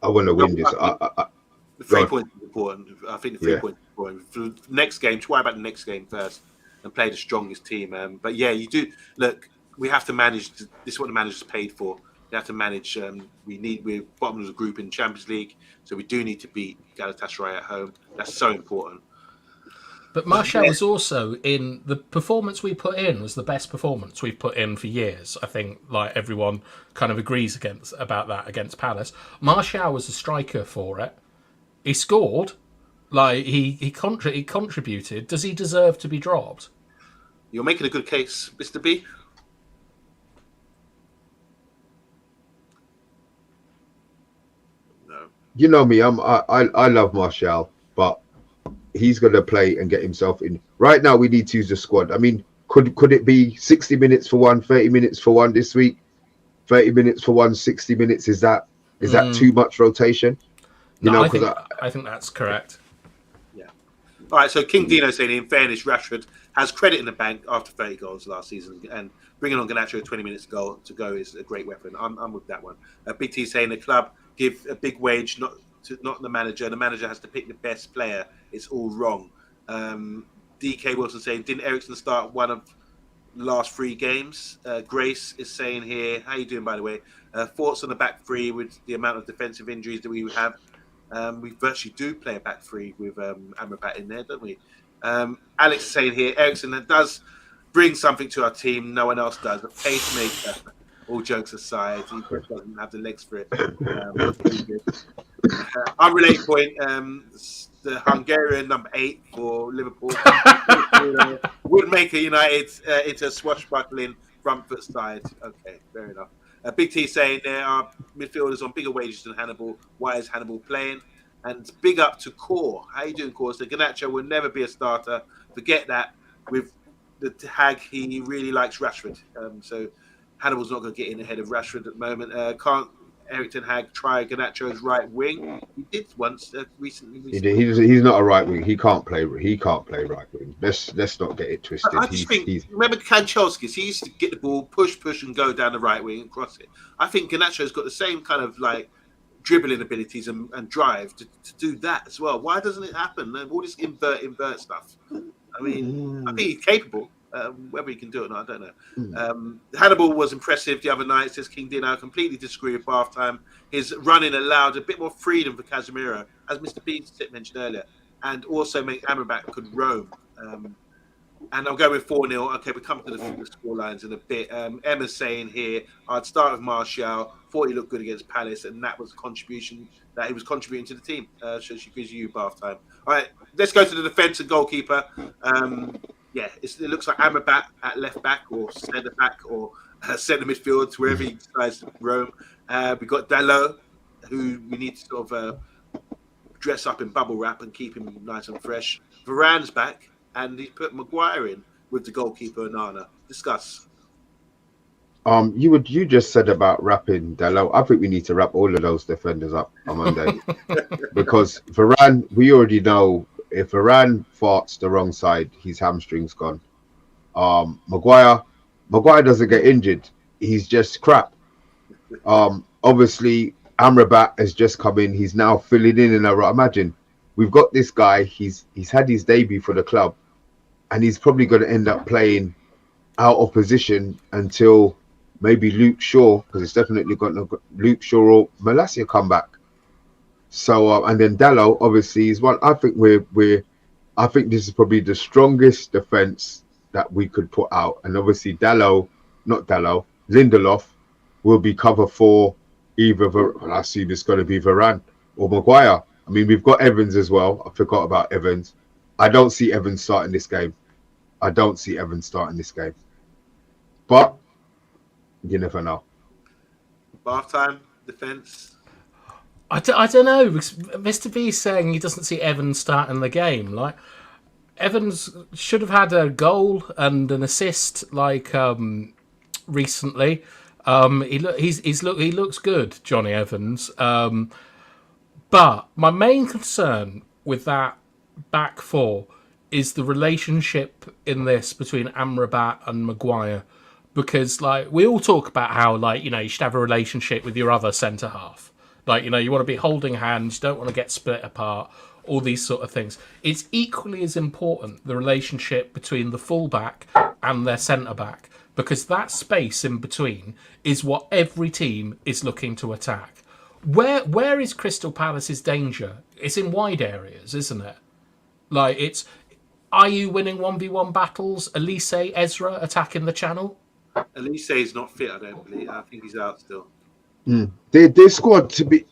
I want to win this. The 3 points is important. I think the 3 points is important. For the next game, to worry about the next game first and play the strongest team. But yeah, you do. Look, we have to manage. This is what the manager's paid for. We have to manage. We're bottom of the group in Champions League, so we do need to beat Galatasaray at home. That's so important. But Martial was also in the performance we put in was the best performance we've put in for years. I think like everyone kind of agrees about that against Palace. Martial was a striker for it. He scored, like he contributed. Does he deserve to be dropped? You're making a good case, Mr. B. No. You know me. I love Martial, but he's going to play and get himself in. Right now, we need to use the squad. I mean, could it be 60 minutes for one, 30 minutes for one this week, 30 minutes for one, 60 minutes? Is that too much rotation? No, I think that's correct. Yeah. All right. So King Dino saying, in fairness, Rashford has credit in the bank after 30 goals last season, and bringing on Garnacho 20 minutes to go is a great weapon. I'm with that one. Big T saying the club give a big wage, not the manager. The manager has to pick the best player. It's all wrong. DK Wilson saying, didn't Eriksen start one of the last 3 games? Grace is saying here, how you doing, by the way? Thoughts on the back three with the amount of defensive injuries that we have? We virtually do play a back three with Amrabat in there, don't we? Alex is saying here, Eriksen does bring something to our team no one else does. A pacemaker. All jokes aside, he doesn't have the legs for it. Unrelated point, the Hungarian number 8 for Liverpool would make a United into a swashbuckling front foot side. Okay, fair enough. Big T saying there are midfielders on bigger wages than Hannibal. Why is Hannibal playing? And big up to Core. How you doing, Core? So Garnacho will never be a starter. Forget that. With the Hag, he really likes Rashford. So Hannibal's not going to get in ahead of Rashford at the moment. Can't Erik ten Hag try Garnacho's right wing? He did once recently. He's not a right wing. He can't play right wing. Let's not get it twisted. I just think, remember Kanchelskis? He used to get the ball, push, and go down the right wing and cross it. I think Garnacho's got the same kind of like dribbling abilities and drive to do that as well. Why doesn't it happen? All this invert stuff. I mean, I think he's capable. Whether he can do it or not, I don't know. Hannibal was impressive the other night, says King Dino. I completely disagree with half time. His running allowed a bit more freedom for Casemiro, as Mr. B mentioned earlier, and also make Amrabat could roam. And I'm going with 4-0. Okay, we come to the score lines in a bit. Emma's saying here, I'd start with Martial. Thought he looked good against Palace, and that was a contribution that he was contributing to the team. So she gives you bath time. All right, let's go to the defence and goalkeeper. Yeah, it looks like Amrabat at left back or centre back or centre midfield, wherever he decides to roam. We've got Dalot, who we need to sort of dress up in bubble wrap and keep him nice and fresh. Varane's back, and he's put Maguire in with the goalkeeper, Onana. Discuss. You just said about wrapping Dalot. I think we need to wrap all of those defenders up on Monday because Varane, we already know if Varane farts the wrong side, his hamstring's gone. Maguire doesn't get injured. He's just crap. Obviously, Amrabat has just come in. He's now filling in a role. Imagine we've got this guy. He's had his debut for the club, and he's probably going to end up playing out of position until maybe Luke Shaw, because it's definitely got Luke Shaw or Malacia come back. So and then Dallo obviously is one. I think I think this is probably the strongest defense that we could put out, and obviously Lindelof will be cover for either. I assume it's going to be Varane or Maguire. I mean, we've got Evans as well. I forgot about Evans. I don't see Evans starting this game. But you never know. Bath time, defence. I don't know. Mr. B is saying he doesn't see Evans starting the game. Like, Evans should have had a goal and an assist recently. He looks good, Johnny Evans. But my main concern with that back four is the relationship in this between Amrabat and Maguire, because we all talk about how you should have a relationship with your other centre half. You want to be holding hands, you don't want to get split apart, all these sort of things. It's equally as important, the relationship between the fullback and their centre-back, because that space in between is what every team is looking to attack. Where is Crystal Palace's danger? It's in wide areas, isn't it? Are you winning 1v1 battles? Elise, Ezra attacking the channel? Elise is not fit, I don't believe. I think he's out still. Their squad, to be,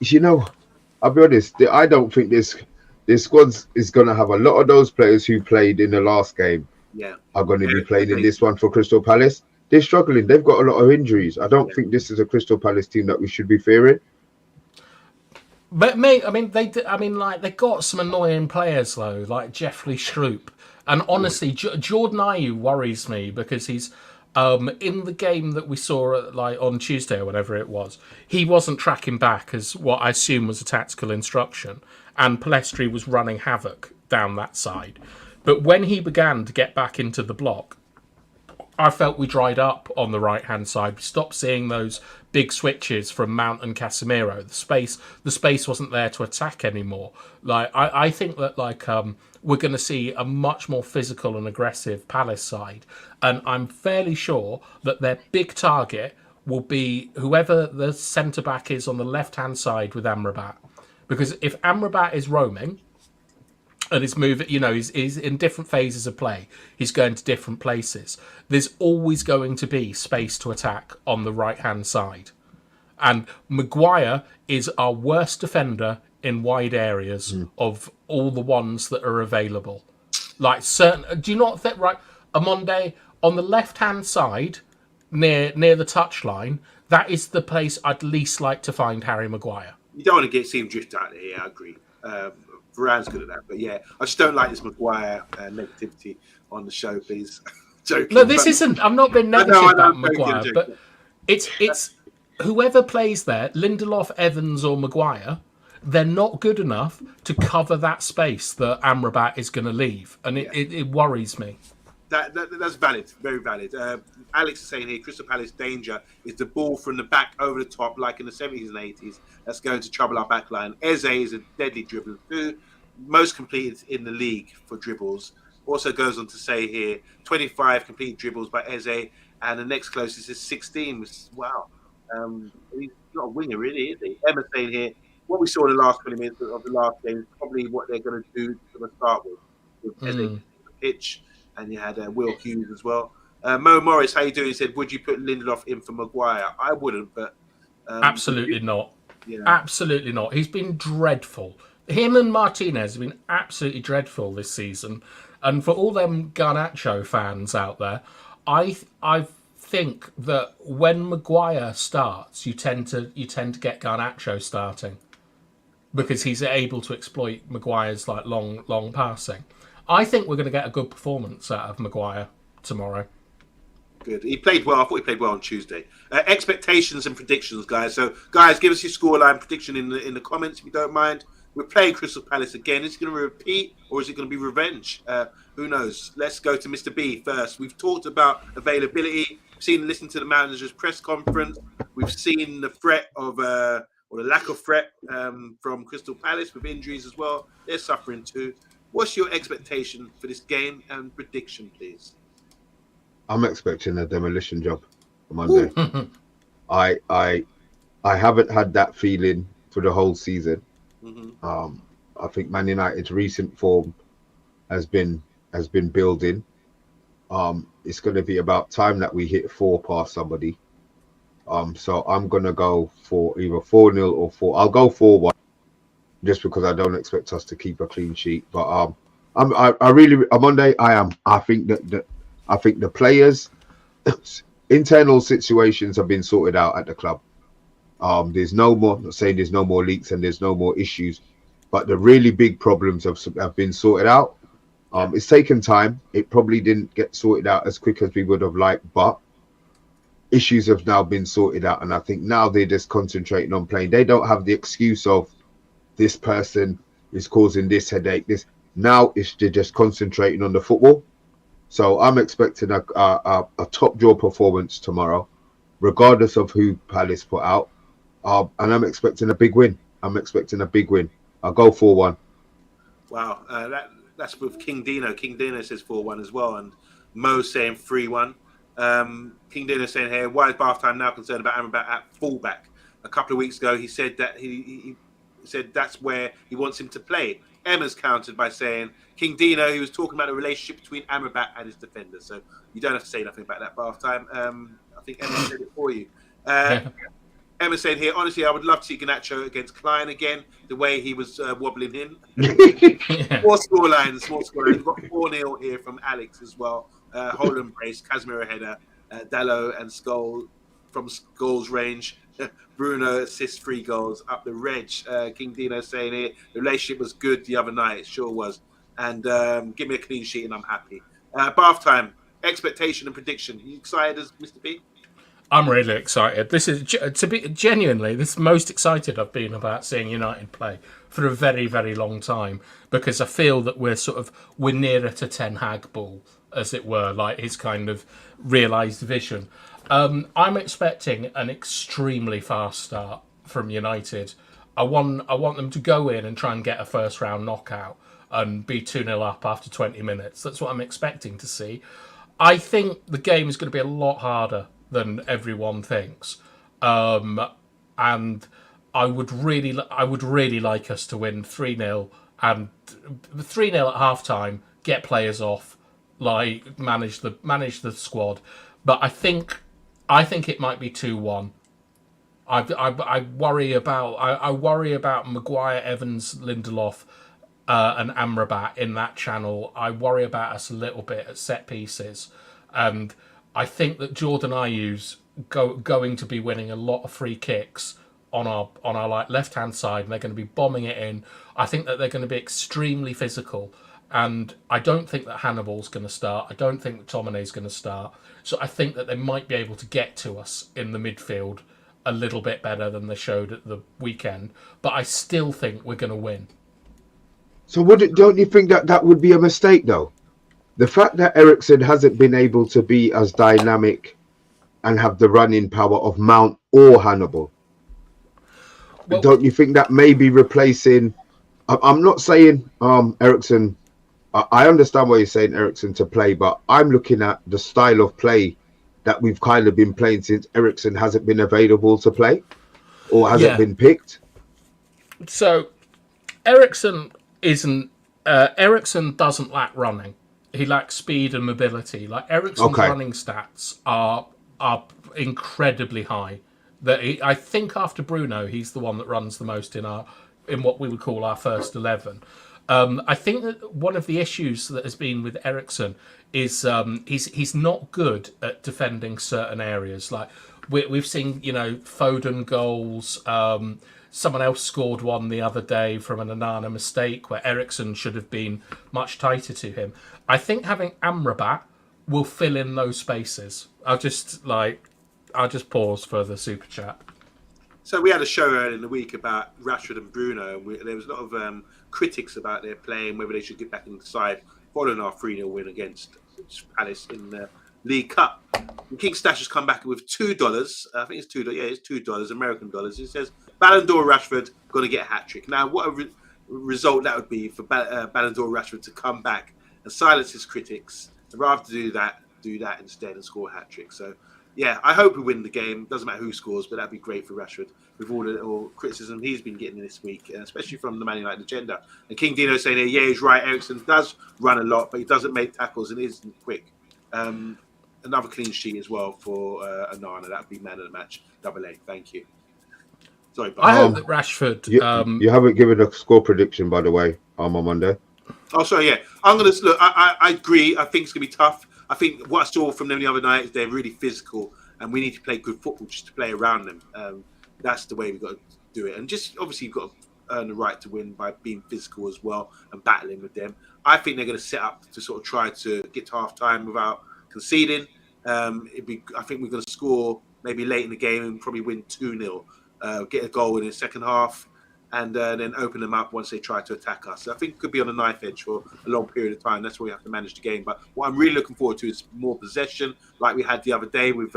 I'll be honest. I don't think their squad is going to have a lot of those players who played in the last game. Yeah, are going to be playing in this one for Crystal Palace. They're struggling. They've got a lot of injuries. I don't think this is a Crystal Palace team that we should be fearing. But mate, they got some annoying players though, like Jeffrey Schroop, and honestly, Jordan Ayew worries me because he's in the game that we saw on Tuesday or whatever it was. He wasn't tracking back as what I assume was a tactical instruction, and Palestri was running havoc down that side. But when he began to get back into the block, I felt we dried up on the right-hand side. We stopped seeing those big switches from Mount and Casemiro. The space wasn't there to attack anymore. I think that we're going to see a much more physical and aggressive Palace side, and I'm fairly sure that their big target will be whoever the centre back is on the left-hand side with Amrabat, because if Amrabat is roaming and he's moving, he's in different phases of play. He's going to different places. There's always going to be space to attack on the right-hand side. And Maguire is our worst defender in wide areas of all the ones that are available. Do you not think, right, OMONDI, on the left-hand side, near the touchline, that is the place I'd least like to find Harry Maguire. You don't want to see him drift out there, yeah, I agree. Varane's good at that, but yeah, I just don't like this Maguire negativity on the show, please. Joking. No, this isn't. I'm not being negative about Maguire, but it's whoever plays there, Lindelof, Evans, or Maguire, they're not good enough to cover that space that Amrabat is going to leave, and it worries me. That's valid, very valid. Alex is saying here, Crystal Palace danger is the ball from the back over the top, like in the 70s and 80s. That's going to trouble our back line. Eze is a deadly dribbler too, most completed in the league for dribbles. Also goes on to say here, 25 complete dribbles by Eze, and the next closest is 16. Wow. He's not a winger, really, is he? Emma's saying here, what we saw in the last 20 minutes of the last game is probably what they're going to do to the start with Eze on the pitch. And you had Will Hughes as well. Mo Morris, how you doing? He said, would you put Lindelof in for Maguire? I wouldn't, but... absolutely not. Yeah. Absolutely not. He's been dreadful. Him and Martinez have been absolutely dreadful this season. And for all them Garnacho fans out there, I think that when Maguire starts, you tend to get Garnacho starting because he's able to exploit Maguire's long passing. I think we're going to get a good performance out of Maguire tomorrow. Good. He played well. I thought he played well on Tuesday. Expectations and predictions, guys. So, guys, give us your scoreline prediction in the comments if you don't mind. We're playing Crystal Palace again. Is it going to repeat or is it going to be revenge? Who knows? Let's go to Mr. B first. We've talked about availability. We've listened to the manager's press conference. We've seen the threat of or the lack of threat from Crystal Palace with injuries as well. They're suffering too. What's your expectation for this game and prediction, please? I'm expecting a demolition job on Monday. Mhm. I haven't had that feeling for the whole season. Mm-hmm. I think Man United's recent form has been building. It's going to be about time that we hit 4 past somebody. So I'm going to go for either 4-0 or 4. I'll go 4-1 just because I don't expect us to keep a clean sheet. But I really on Monday I think the players internal situations have been sorted out at the club. There's no more. I'm not saying there's no more leaks and there's no more issues, but the really big problems have been sorted out. It's taken time. It probably didn't get sorted out as quick as we would have liked, but issues have now been sorted out, and I think now they're just concentrating on playing. They don't have the excuse of this person is causing this headache. This now is they're just concentrating on the football. So I'm expecting a top draw performance tomorrow, regardless of who Palace put out. And I'm expecting a big win. I'll go 4-1. Wow, that's with King Dino. King Dino says 4-1 as well, and Mo saying 3-1. King Dino saying here, why is Bath Time now concerned about Amrabat at fullback? A couple of weeks ago, he said that he said that's where he wants him to play. Emma's countered by saying, King Dino, he was talking about the relationship between Amrabat and his defender. So you don't have to say nothing about that, Bath Time. I think Emma said it for you. Emma saying here, honestly, I would love to see Garnacho against Klein again, the way he was wobbling him. Small scorelines. We've got 4-0 here from Alex as well. Hojlund brace, Casemiro header, Dallo and Skull from Skull's range. Bruno assists 3 goals up the reg. King Dino saying here, the relationship was good the other night. It sure was. And give me a clean sheet and I'm happy. Bath Time, expectation and prediction. You excited as Mr. B? I'm really excited. This is to be genuinely this is the most excited I've been about seeing United play for a very, very long time, because I feel that we're nearer to Ten Hag ball, as it were, like his kind of realised vision. I'm expecting an extremely fast start from United. I want them to go in and try and get a first round knockout and be 2-0 up after 20 minutes. That's what I'm expecting to see. I think the game is going to be a lot harder than everyone thinks, and I would really like us to win 3-0 and 3-0 at half time, get players off, like manage the squad. But I think it might be 2-1. I worry about Maguire, Evans, Lindelof, and Amrabat in that channel. I worry about us a little bit at set pieces, and I think that Jordan Ayew's going to be winning a lot of free kicks on our like left hand side, and they're going to be bombing it in. I think that they're going to be extremely physical, and I don't think that Hannibal's going to start. I don't think that Tomane's going to start. So I think that they might be able to get to us in the midfield a little bit better than they showed at the weekend. But I still think we're going to win. So don't you think that would be a mistake though? The fact that Eriksen hasn't been able to be as dynamic and have the running power of Mount or Hannibal, well, don't you think that may be replacing? I'm not saying Eriksen. I understand why you're saying Eriksen to play, but I'm looking at the style of play that we've kind of been playing since Eriksen hasn't been available to play or hasn't been picked. So Eriksen isn't. Eriksen doesn't lack running. He lacks speed and mobility. Like Eriksen's running stats are incredibly high. I think after Bruno, he's the one that runs the most in what we would call our first 11. I think that one of the issues that has been with Eriksen is he's not good at defending certain areas. Like we've seen, Foden goals. Someone else scored one the other day from an Onana mistake where Eriksen should have been much tighter to him. I think having Amrabat will fill in those spaces. I'll just pause for the super chat. So we had a show earlier in the week about Rashford and Bruno. And there was a lot of critics about their play and whether they should get back in the side following our 3-0 win against Palace in the League Cup. And King Stash has come back with $2. I think it's $2. Yeah, it's $2 American dollars. It says, Ballon d'Or Rashford going to get a hat trick. Now, what a result that would be for Ballon d'Or Rashford to come back and silence his critics. I'd rather do that instead and score a hat trick. So, yeah, I hope we win the game. Doesn't matter who scores, but that'd be great for Rashford with all the little criticism he's been getting this week, especially from the Man United agenda. And King Dino saying here, yeah, he's right. Eriksen does run a lot, but he doesn't make tackles and isn't quick. Another clean sheet as well for Onana. That would be man of the match. Double A. Thank you. Sorry, I hope that Rashford. You haven't given a score prediction, by the way, on Monday. Oh, sorry, yeah. I'm going to look. I agree. I think it's going to be tough. I think what I saw from them the other night is they're really physical, and we need to play good football just to play around them. That's the way we've got to do it. And just obviously, you've got to earn the right to win by being physical as well and battling with them. I think they're going to set up to sort of try to get to half time without conceding. I think we're going to score maybe late in the game and probably win 2-0. Get a goal in the second half, and then open them up once they try to attack us. So I think it could be on a knife edge for a long period of time. That's where we have to manage the game. But what I'm really looking forward to is more possession, like we had the other day with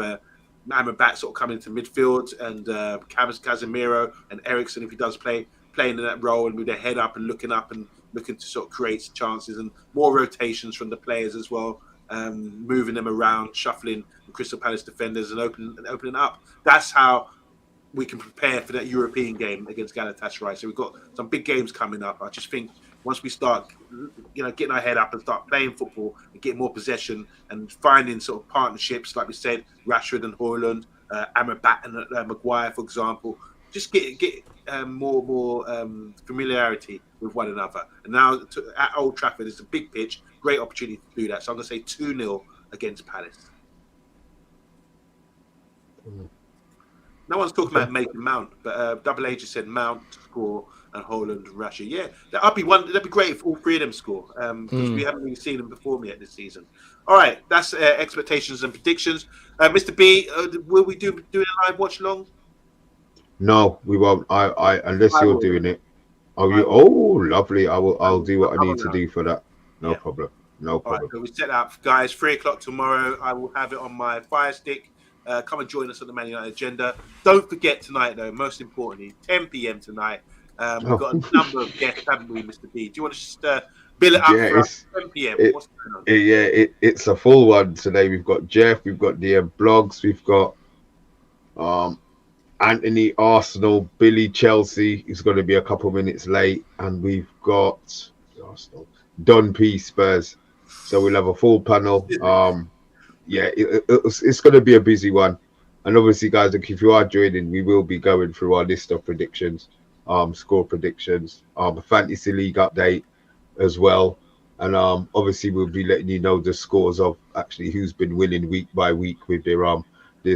Amrabat sort of coming into midfield, and Casemiro and Eriksen, if he does playing in that role and with their head up and looking to sort of create chances, and more rotations from the players as well. Moving them around, shuffling the Crystal Palace defenders and opening up. That's how we can prepare for that European game against Galatasaray. So we've got some big games coming up. I just think once we start, getting our head up and start playing football and getting more possession and finding sort of partnerships, like we said, Rashford and Hojlund, Amrabat and Maguire, for example, just get more familiarity with one another. And now at Old Trafford, it's a big pitch, great opportunity to do that. So I'm going to say 2-0 against Palace. No one's talking about Mason Mount, but Double A just said Mount to score and Hojlund and Rashford. Yeah, that'd be great if all three of them score, because we haven't really seen them perform yet this season. All right, that's expectations and predictions. Mr. B, will we do a live watch along? No, we won't. I unless you're doing it. Oh, lovely. I'll do what I need to do for that. No problem. No problem. All right, so we set up, guys. 3:00 tomorrow. I will have it on my Fire Stick. Come and join us on the Man United agenda. Don't forget tonight, though, most importantly, 10 p.m. tonight. We've got a number of guests, haven't we, Mr. B? Do you want to just bill it up for us? 10 p.m. What's going on? It's a full one today. We've got Jeff, we've got the blogs, we've got Anthony, Arsenal, Billy, Chelsea. He's going to be a couple minutes late, and we've got Arsenal, Don P, Spurs. So we'll have a full panel. It's going to be a busy one. And obviously, guys, if you are joining, we will be going through our list of predictions, score predictions, a fantasy league update as well. And obviously, we'll be letting you know the scores of actually who's been winning week by week with their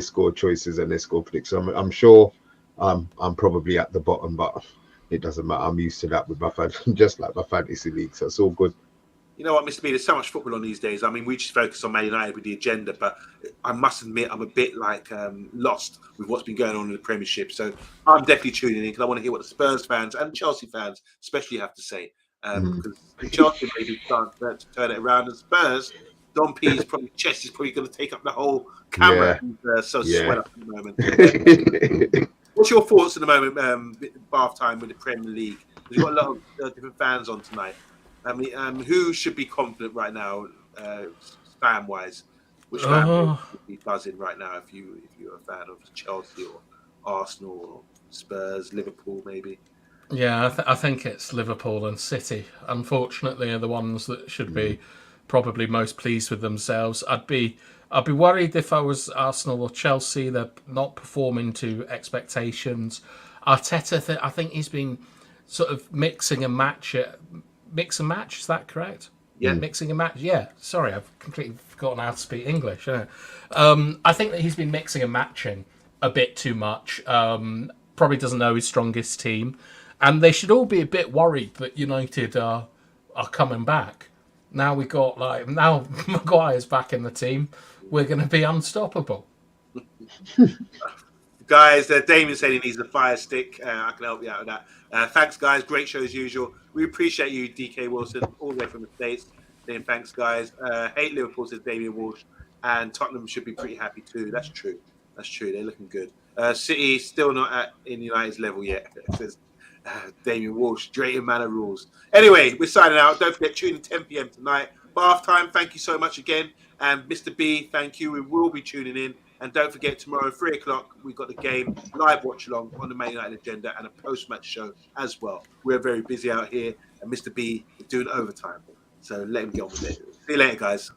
score choices and their score predictions. I'm sure I'm probably at the bottom, but it doesn't matter. I'm used to that with just like my fantasy league. So it's all good. You know what, Mr. B, there's so much football on these days. I mean, we just focus on Man United with the agenda, but I must admit I'm a bit lost with what's been going on in the Premiership. So I'm definitely tuning in because I want to hear what the Spurs fans and Chelsea fans especially have to say. Because Chelsea may be starting to turn it around, and Spurs, Don P's chest is probably going to take up the whole camera. Yeah. He's swell up at the moment. What's your thoughts at the moment, bath time with the Premier League? We've got a lot of different fans on tonight. I mean, who should be confident right now, fan-wise? Which fan would be buzzing right now if you're a fan of Chelsea or Arsenal or Spurs, Liverpool, maybe? Yeah, I think it's Liverpool and City. Unfortunately, are the ones that should be probably most pleased with themselves. I'd be worried if I was Arsenal or Chelsea. They're not performing to expectations. Arteta, I think he's been sort of mixing and match, is that correct? Yeah. Mixing and match. Yeah, sorry, I've completely forgotten how to speak English. I think that he's been mixing and matching a bit too much. Probably doesn't know his strongest team. And they should all be a bit worried that United are coming back. Now we've got, now Maguire's back in the team. We're going to be unstoppable. Guys, Damien said he needs a Fire Stick. I can help you out with that. Thanks, guys. Great show as usual. We appreciate you, DK Wilson, all the way from the States. Saying thanks, guys. Hate Liverpool, says Damien Walsh. And Tottenham should be pretty happy too. That's true. They're looking good. City still not in United's level yet. It says Damien Walsh, Drayton Manor rules. Anyway, we're signing out. Don't forget, tune in 10 p.m. tonight. Bath time, thank you so much again. And Mr. B, thank you. We will be tuning in. And don't forget, tomorrow, 3 o'clock, we've got the game live watch along on the Man United agenda and a post-match show as well. We're very busy out here, and Mr. B is doing overtime. So let him get on with it. See you later, guys.